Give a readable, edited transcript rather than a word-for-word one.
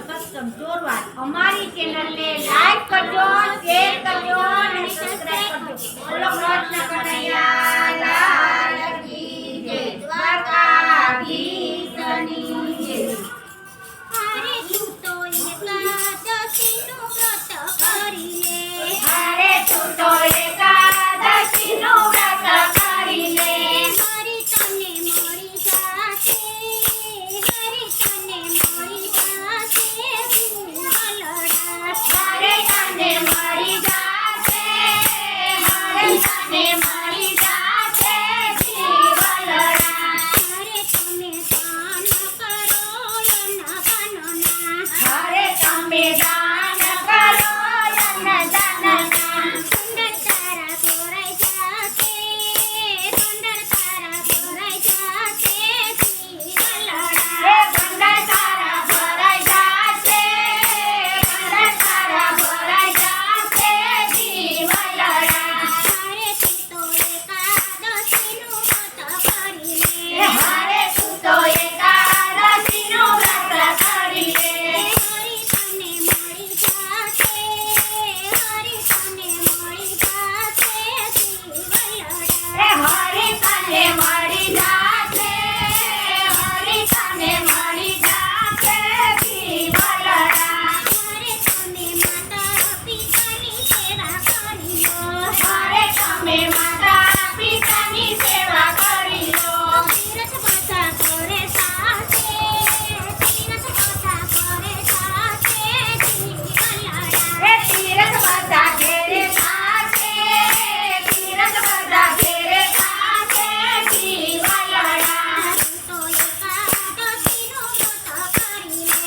સત્સંગ ચોરવાડ અમારી ચેનલને લાઈક કરજો, શેર કરજો અને સબસ્ક્રાઇબ કરજો. બોલો કૃષ્ણ કનૈયા લાલ કી જય. દ્વારકાધીશની જય. હારે તું તો એકાદશીનું વ્રત કરી લે. હારે તું તો એકાદશીનું વ્રત કરી લે. હરી તને મળી જાશે, હરી તને મળી જાશે ભૂલડા. હારે તને મળી જાશે, હારે તને મળી જાશે જીવલડા. હારે તમે દાન કરો એના કાનના. હારે તમે દાન કરો અન્નદાનના. સુંદર તારા ભરાઈ જાશે, સુંદર તારા ભરાઈ જાશે જીવલડા. હે ભંડાર તારા ભરાઈ જાશે, ભંડાર તારા ભરાઈ જાશે જીવલડા. હારે તું તો એકાદશીનું વ્રત કરી લે. હારે તું તો એકાદશીનું વ્રત કરી લે. હરી તને મળી જાશે, હરી તને મળી જાશે જીવલડા. હે હરી તને મળી જાશે, હરી તને મળી જાશે જીવલડા. હારે તમે માતા પિતાની સેવા કરી લો. હારે તમે માતા પિતાની સેવા કરી લો. તીરથ પાછા કરે સાસે, તીરથ પાછા કરે સાસે જીવલડા. હે તીરથ બધા ઘેરે થાશે, તીરથ બધા ઘેરે થાશે જીવલડા. તું તો એકાદશીનું વ્રત કરી લે.